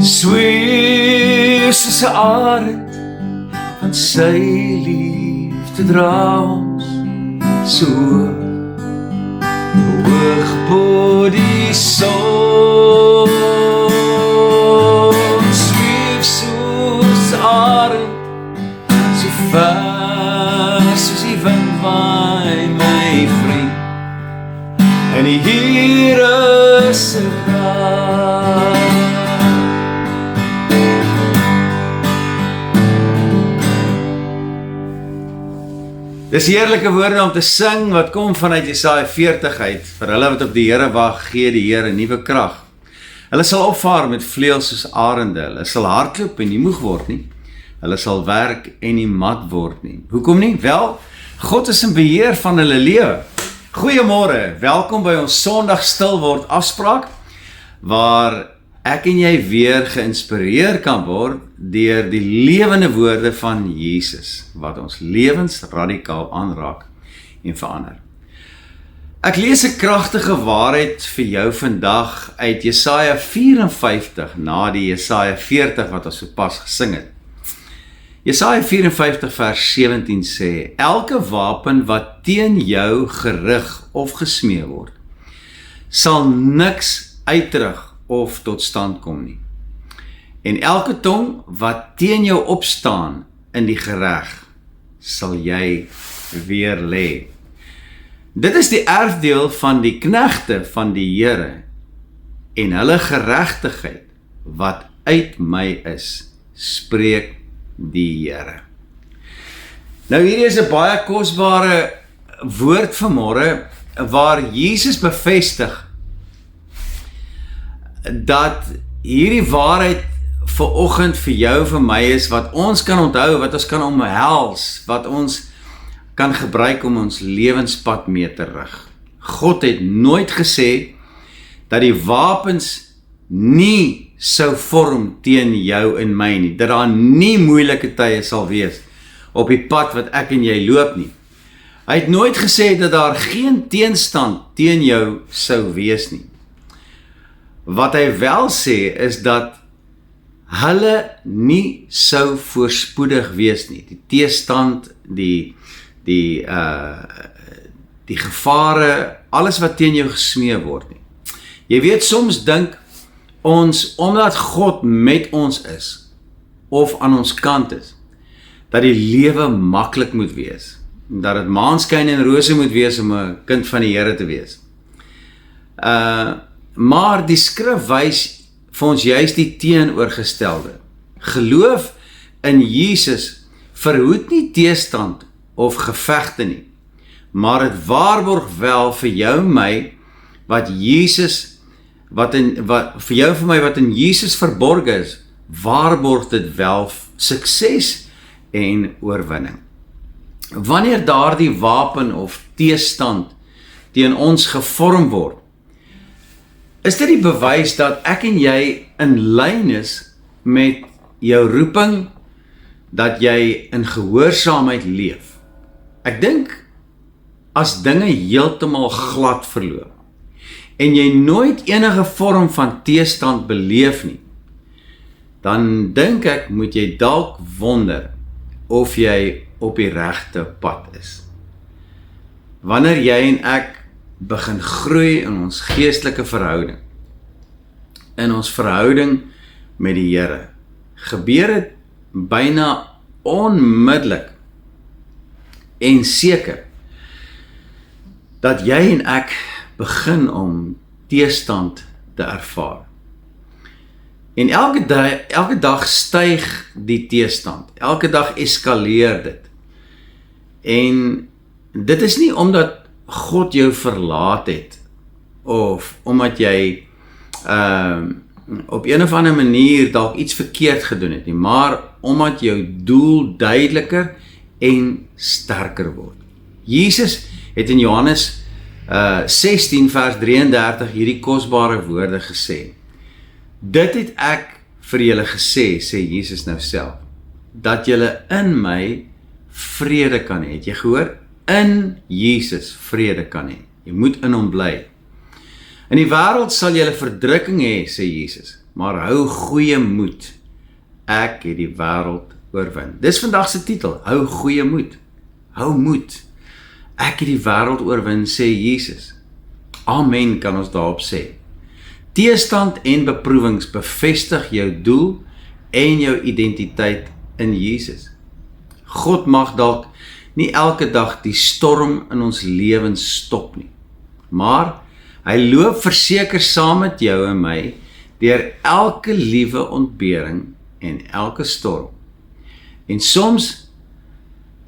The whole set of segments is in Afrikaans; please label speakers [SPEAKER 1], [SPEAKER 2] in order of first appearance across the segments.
[SPEAKER 1] Sweef soos 'n arend, want sy liefde dra ons so hoog bo die son. Sweef soos 'n arend, so ver soos die wind waai, my vriend, en die Here se raad. Dis heerlike woorde om te sing wat kom vanuit Jesaja 40 uit. Vir hulle wat op die Here wag, gee die Here nuwe krag. Hulle sal opvaar met vleuels soos arende. Hulle sal hardloop en nie moeg word nie. Hulle sal werk en nie mat word nie. Hoekom nie? Wel, God is in beheer van hulle lewe. Goeiemôre, welkom by ons Sondag stil word afspraak, waar ek en jy weer geïnspireer kan word deur die lewende woorde van Jesus, wat ons lewens radikaal aanraak en verander. Ek lees 'n kragtige waarheid vir jou vandag uit Jesaja 54 na die Jesaja 40 wat ons sopas gesing het. Jesaja 54 vers 17 sê, elke wapen wat teen jou gerig of gesmee word, sal niks uitrig of tot stand kom nie. En elke tong wat teen jou opstaan in die gereg, sal jy weer lê. Dit is die erfdeel van die knegte van die Here, en hulle geregtigheid wat uit my is, spreek die Here. Nou hierdie is 'n baie kosbare woord vanmôre, waar Jesus bevestig dat hierdie waarheid vanoggend vir jou en vir my is, wat ons kan onthou, wat ons kan omhels, wat ons kan gebruik om ons lewenspad mee te rig. God het nooit gesê dat die wapens nie sou vorm teen jou en my nie, dat daar nie moeilike tye sal wees op die pad wat ek en jy loop nie. Hy het nooit gesê dat daar geen teenstand teen jou sou wees nie. Wat hy wel sê is dat hulle nie sou voorspoedig wees nie. Die teestand, die gevare, alles wat teen jou gesmee word nie. Jy weet, soms dink ons, omdat God met ons is, of aan ons kant is, dat die lewe maklik moet wees, dat dit maanskyn en rose moet wees om 'n kind van die Here te wees. Maar die skrif wys vir ons juist die teenoorgestelde. Geloof in Jesus verhoed nie teestand of gevegte nie, maar dit waarborg wel vir jou en my wat Jesus vir jou en vir my wat in Jesus verborge is, waarborg dit wel sukses en oorwinning. Wanneer daardie wapen of teestand teen ons gevorm word, is dit die bewys dat ek en jy in lyn is met jou roeping, dat jy in gehoorsaamheid leef. Ek dink, as dinge heeltemal glad verloop, en jy nooit enige vorm van teestand beleef nie, dan dink ek, moet jy dalk wonder, of jy op die regte pad is. Wanneer jy en ek begin groei in ons geestelike verhouding, in ons verhouding met die Here, gebeur dit byna onmiddellik en seker dat jy en ek begin om teestand te ervaar. En elke dag styg die teestand, elke dag eskaleer dit. En dit is nie omdat God jou verlaat het, of omdat jy op een of ander manier dalk iets verkeerd gedoen het nie, maar omdat jou doel duideliker en sterker word. Jesus het in Johannes 16 vers 33 hierdie kosbare woorde gesê. Dit het ek vir julle gesê, sê Jesus nou self, dat julle in my vrede kan hê. Het jy gehoor? In Jesus vrede kan hê. Jy moet in hom bly. In die wêreld sal julle verdrukking hê, sê Jesus, maar hou goeie moed. Ek het die wêreld oorwin. Dis vandag se titel, hou goeie moed. Hou moed. Ek het die wêreld oorwin, sê Jesus. Amen, kan ons daarop sê. Teestand en beproewings bevestig jou doel en jou identiteit in Jesus. God mag dalk nie elke dag die storm in ons lewens stop nie, maar hy loop verseker saam met jou en my deur elke liewe ontbering en elke storm. En soms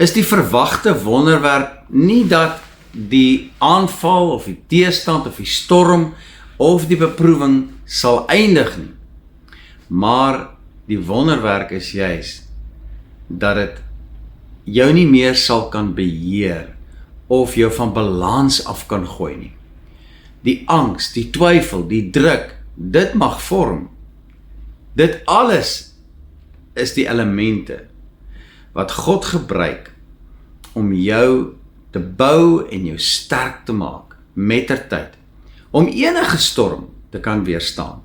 [SPEAKER 1] is die verwagte wonderwerk nie dat die aanval of die teestand of die storm of die beproewing sal eindig nie, maar die wonderwerk is juis dat dit jou nie meer sal kan beheer of jou van balans af kan gooi nie. Die angs, die twyfel, die druk, dit mag vorm. Dit alles is die elemente wat God gebruik om jou te bou en jou sterk te maak mettertyd, om enige storm te kan weerstaan.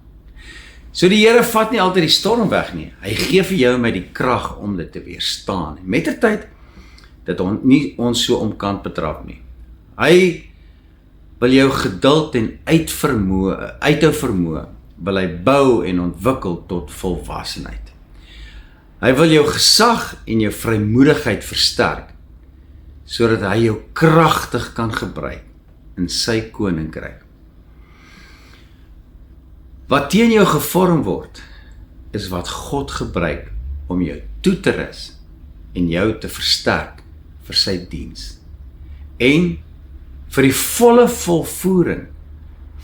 [SPEAKER 1] So die Here vat nie altyd die storm weg nie, hy gee vir jou met die krag om dit te weerstaan. Mettertyd, dat nie ons so om kan betrap nie. Hy wil jou geduld en uithou vermoë, wil hy bou en ontwikkel tot volwassenheid. Hy wil jou gesag en jou vrymoedigheid versterk, sodat hy jou kragtig kan gebruik in sy koninkryk. Wat teen jou gevorm word, is wat God gebruik om jou toe te rus en jou te versterk vir sy diens en vir die volle volvoering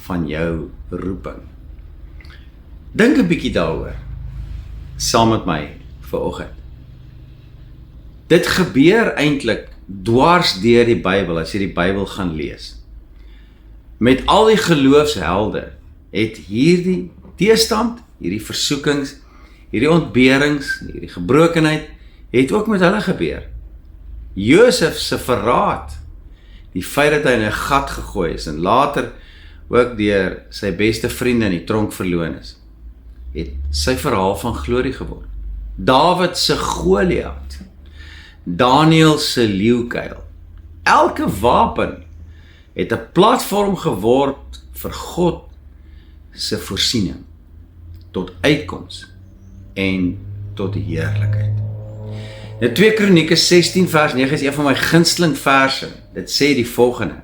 [SPEAKER 1] van jou roeping. Dink 'n bietjie daaroor saam met my vanoggend. Dit gebeur eintlik dwars deur die Bybel as jy die Bybel gaan lees. Met al die geloofshelde het hierdie teestand, hierdie versoekings, hierdie ontberings, hierdie gebrokenheid het ook met hulle gebeur. Josef se verraad, die feit dat hy in 'n gat gegooi is en later ook deur sy beste vriende in die tronk verloon is, het sy verhaal van glorie geword. Dawid se Goliat, Daniël se leeukuil, elke wapen het 'n platform geword vir God se voorsiening, tot uitkoms en tot heerlikheid. Nou 2 Kronieke 16 vers 9 is een van my gunsteling verse. Dit sê die volgende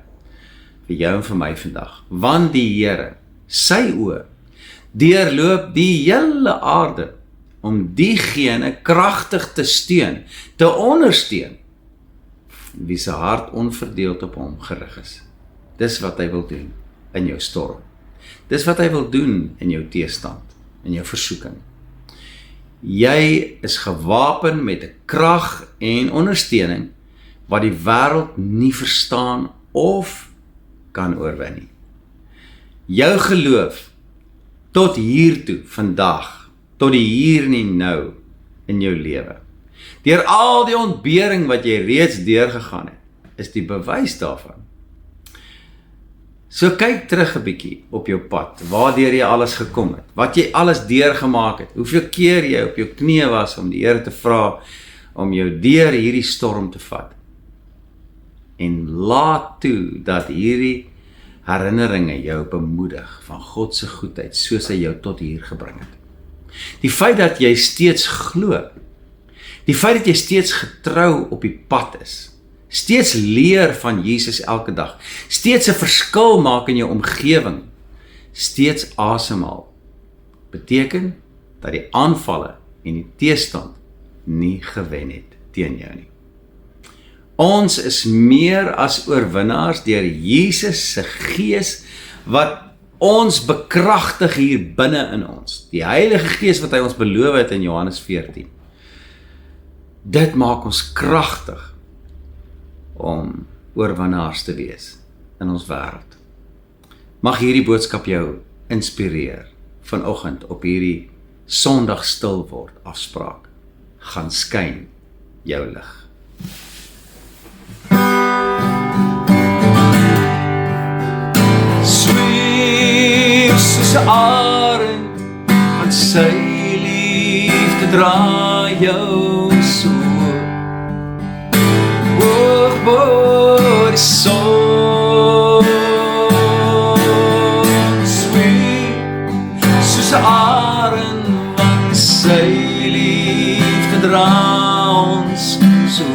[SPEAKER 1] vir jou en vir my vandag. Want die Here, sy oë, deurloop die hele aarde om diegene kragtig te steun, te ondersteun, wie se hart onverdeeld op hom gerig is. Dis wat hy wil doen in jou storm. Dis wat hy wil doen in jou teestand, in jou versoeking. Jy is gewapen met 'n krag en ondersteuning wat die wêreld nie verstaan of kan oorwin nie. Jou geloof tot hiertoe vandag, tot die hier en die nou in jou lewe. Deur al die ontbering wat jy reeds deurgegaan het, is die bewys daarvan. So kyk terug 'n bietjie op jou pad, waardeur jy alles gekom het, wat jy alles deurgemaak het, hoeveel keer jy op jou knieë was om die Here te vra om jou deur hierdie storm te vat. En laat toe dat hierdie herinneringe jou bemoedig van God se goedheid, soos hy jou tot hier gebring het. Die feit dat jy steeds glo, die feit dat jy steeds getrou op die pad is, steeds leer van Jesus elke dag, steeds 'n verskil maak in jou omgewing, steeds asemhaal, beteken dat die aanvalle en die teestand nie gewen het teen jou nie. Ons is meer as oorwinnaars deur Jesus se Gees wat ons bekragtig hier binne in ons. Die Heilige Gees wat hy ons beloof het in Johannes 14. Dit maak ons kragtig om oorwinnaars te wees in ons wêreld. Mag hierdie boodskap jou inspireer vanoggend op hierdie Sondag stil word afspraak. Gaan skyn jou lig. Sweef soos 'n arend, gaan sy liefde dra jou so hoog bo die son, sweet soos 'n arend, want sy liefde dra ons so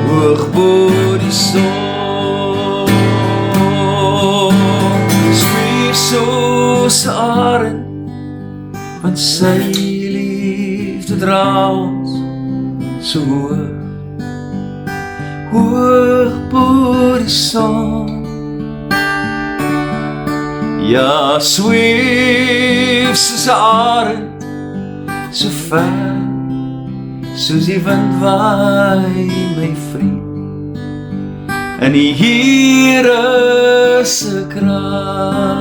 [SPEAKER 1] hoog bo die son, sweet soos 'n arend, want sy liefde dra ons so hoog bo die son. Ja, sweef soos 'n arend, so ver soos die wind waai, my vriend, in die Here se krag.